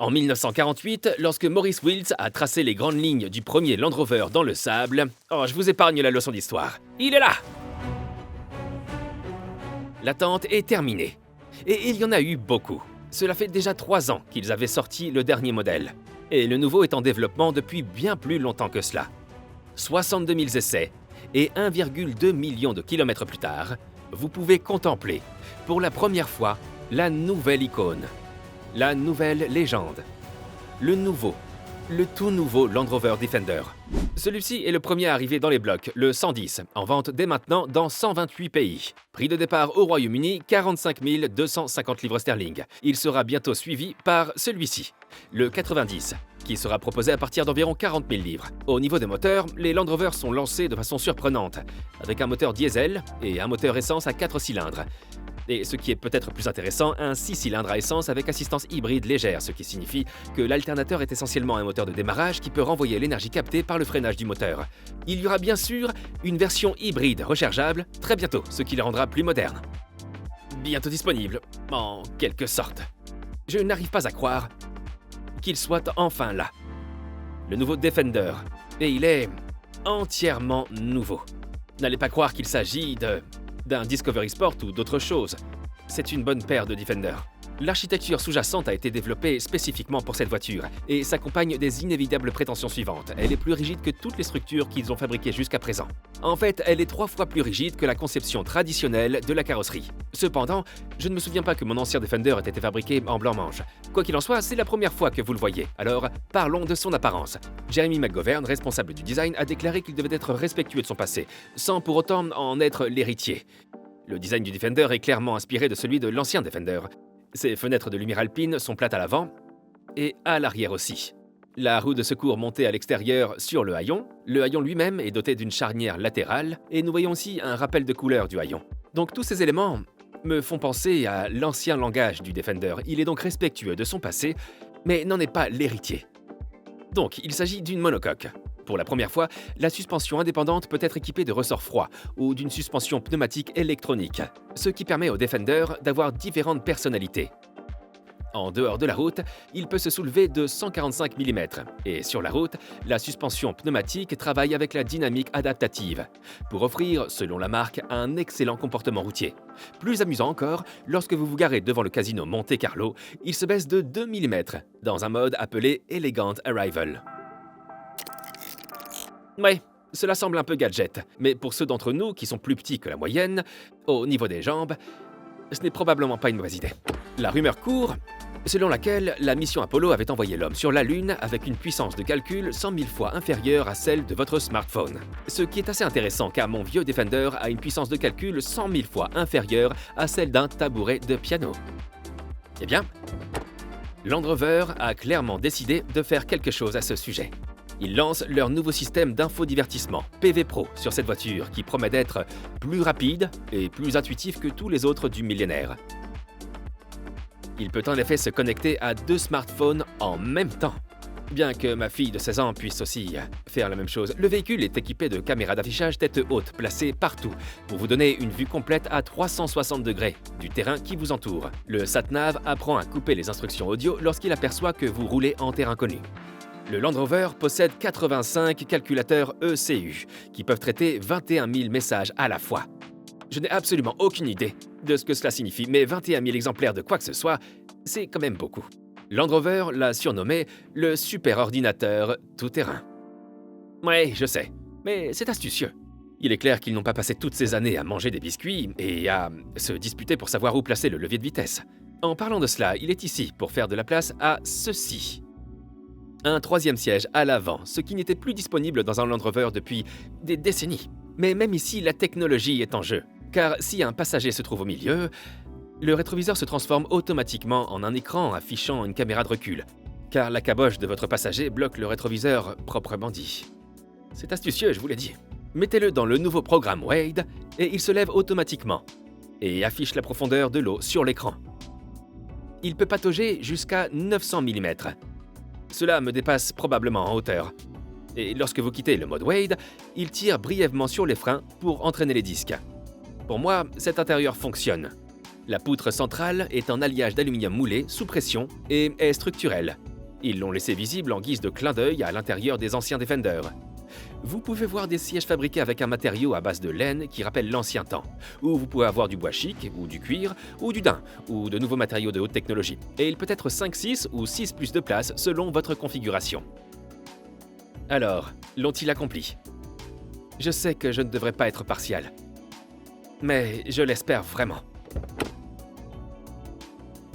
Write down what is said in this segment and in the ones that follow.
En 1948, lorsque Maurice Wills a tracé les grandes lignes du premier Land Rover dans le sable... Oh, je vous épargne la leçon d'histoire. Il est là! L'attente est terminée. Et il y en a eu beaucoup. Cela fait déjà 3 ans qu'ils avaient sorti le dernier modèle. Et le nouveau est en développement depuis bien plus longtemps que cela. 62 000 essais et 1,2 million de kilomètres plus tard, vous pouvez contempler, pour la première fois, la nouvelle icône. La nouvelle légende. Le tout nouveau Land Rover Defender. Celui-ci est le premier à arriver dans les blocs, le 110, en vente dès maintenant dans 128 pays. Prix de départ au Royaume-Uni, 45 250 livres sterling. Il sera bientôt suivi par celui-ci, le 90, qui sera proposé à partir d'environ 40 000 livres. Au niveau des moteurs, les Land Rover sont lancés de façon surprenante, avec un moteur diesel et un moteur essence à 4 cylindres. Et ce qui est peut-être plus intéressant, un 6 cylindres à essence avec assistance hybride légère, ce qui signifie que l'alternateur est essentiellement un moteur de démarrage qui peut renvoyer l'énergie captée par le freinage du moteur. Il y aura bien sûr une version hybride rechargeable très bientôt, ce qui la rendra plus moderne. Bientôt disponible, en quelque sorte. Je n'arrive pas à croire qu'il soit enfin là. Le nouveau Defender. Et il est entièrement nouveau. N'allez pas croire qu'il s'agit d'un Discovery Sport ou d'autre chose. C'est une bonne paire de Defender. L'architecture sous-jacente a été développée spécifiquement pour cette voiture et s'accompagne des inévitables prétentions suivantes. Elle est plus rigide que toutes les structures qu'ils ont fabriquées jusqu'à présent. En fait, elle est 3 fois plus rigide que la conception traditionnelle de la carrosserie. Cependant, je ne me souviens pas que mon ancien Defender ait été fabriqué en blanc-mange. Quoi qu'il en soit, c'est la première fois que vous le voyez. Alors, parlons de son apparence. Jeremy McGovern, responsable du design, a déclaré qu'il devait être respectueux de son passé, sans pour autant en être l'héritier. Le design du Defender est clairement inspiré de celui de l'ancien Defender. Ses fenêtres de lumière alpine sont plates à l'avant et à l'arrière aussi. La roue de secours montée à l'extérieur sur le haillon lui-même est doté d'une charnière latérale et nous voyons aussi un rappel de couleur du haillon. Donc tous ces éléments me font penser à l'ancien langage du Defender. Il est donc respectueux de son passé, mais n'en est pas l'héritier. Donc il s'agit d'une monocoque. Pour la première fois, la suspension indépendante peut être équipée de ressorts froids ou d'une suspension pneumatique électronique, ce qui permet au Defender d'avoir différentes personnalités. En dehors de la route, il peut se soulever de 145 mm et sur la route, la suspension pneumatique travaille avec la dynamique adaptative pour offrir, selon la marque, un excellent comportement routier. Plus amusant encore, lorsque vous vous garez devant le casino Monte Carlo, il se baisse de 2 mm dans un mode appelé Elegant Arrival. Ouais, cela semble un peu gadget, mais pour ceux d'entre nous qui sont plus petits que la moyenne, au niveau des jambes, ce n'est probablement pas une mauvaise idée. La rumeur court selon laquelle la mission Apollo avait envoyé l'homme sur la Lune avec une puissance de calcul 100 000 fois inférieure à celle de votre smartphone. Ce qui est assez intéressant car mon vieux Defender a une puissance de calcul 100 000 fois inférieure à celle d'un tabouret de piano. Eh bien, Land Rover a clairement décidé de faire quelque chose à ce sujet. Ils lancent leur nouveau système d'infodivertissement, PV Pro, sur cette voiture qui promet d'être plus rapide et plus intuitif que tous les autres du millénaire. Il peut en effet se connecter à 2 smartphones en même temps. Bien que ma fille de 16 ans puisse aussi faire la même chose, le véhicule est équipé de caméras d'affichage tête haute placées partout pour vous donner une vue complète à 360 degrés du terrain qui vous entoure. Le sat-nav apprend à couper les instructions audio lorsqu'il aperçoit que vous roulez en terrain connu. Le Land Rover possède 85 calculateurs ECU qui peuvent traiter 21 000 messages à la fois. Je n'ai absolument aucune idée de ce que cela signifie, mais 21 000 exemplaires de quoi que ce soit, c'est quand même beaucoup. Land Rover l'a surnommé le super ordinateur tout-terrain. Ouais, je sais, mais c'est astucieux. Il est clair qu'ils n'ont pas passé toutes ces années à manger des biscuits et à se disputer pour savoir où placer le levier de vitesse. En parlant de cela, il est ici pour faire de la place à ceci. Un 3e siège à l'avant, ce qui n'était plus disponible dans un Land Rover depuis des décennies. Mais même ici, la technologie est en jeu. Car si un passager se trouve au milieu, le rétroviseur se transforme automatiquement en un écran affichant une caméra de recul, car la caboche de votre passager bloque le rétroviseur proprement dit. C'est astucieux, je vous l'ai dit. Mettez-le dans le nouveau programme Wade et il se lève automatiquement et affiche la profondeur de l'eau sur l'écran. Il peut patauger jusqu'à 900 mm. Cela me dépasse probablement en hauteur. Et lorsque vous quittez le mode Wade, il tire brièvement sur les freins pour entraîner les disques. Pour moi, cet intérieur fonctionne. La poutre centrale est en alliage d'aluminium moulé sous pression et est structurelle. Ils l'ont laissé visible en guise de clin d'œil à l'intérieur des anciens Defender. Vous pouvez voir des sièges fabriqués avec un matériau à base de laine qui rappelle l'ancien temps, ou vous pouvez avoir du bois chic, ou du cuir, ou du daim, ou de nouveaux matériaux de haute technologie. Et il peut être 5-6 ou 6 plus de place selon votre configuration. Alors, l'ont-ils accompli? Je sais que je ne devrais pas être partial, mais je l'espère vraiment.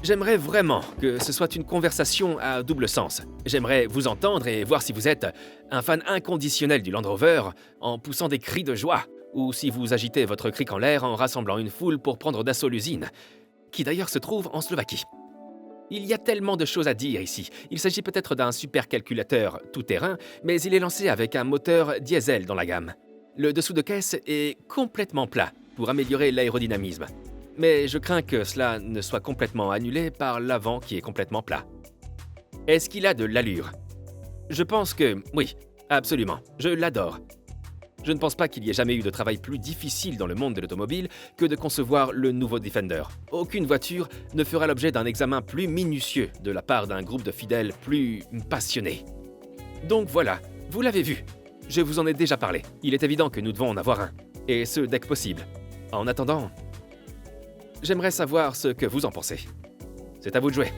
J'aimerais vraiment que ce soit une conversation à double sens. J'aimerais vous entendre et voir si vous êtes un fan inconditionnel du Land Rover en poussant des cris de joie, ou si vous agitez votre cric en l'air en rassemblant une foule pour prendre d'assaut l'usine, qui d'ailleurs se trouve en Slovaquie. Il y a tellement de choses à dire ici. Il s'agit peut-être d'un supercalculateur tout-terrain, mais il est lancé avec un moteur diesel dans la gamme. Le dessous de caisse est complètement plat pour améliorer l'aérodynamisme. Mais je crains que cela ne soit complètement annulé par l'avant qui est complètement plat. Est-ce qu'il a de l'allure? Je pense que oui, absolument. Je l'adore. Je ne pense pas qu'il y ait jamais eu de travail plus difficile dans le monde de l'automobile que de concevoir le nouveau Defender. Aucune voiture ne fera l'objet d'un examen plus minutieux de la part d'un groupe de fidèles plus passionnés. Donc voilà, vous l'avez vu. Je vous en ai déjà parlé. Il est évident que nous devons en avoir un. Et ce dès que possible. En attendant, j'aimerais savoir ce que vous en pensez. C'est à vous de jouer.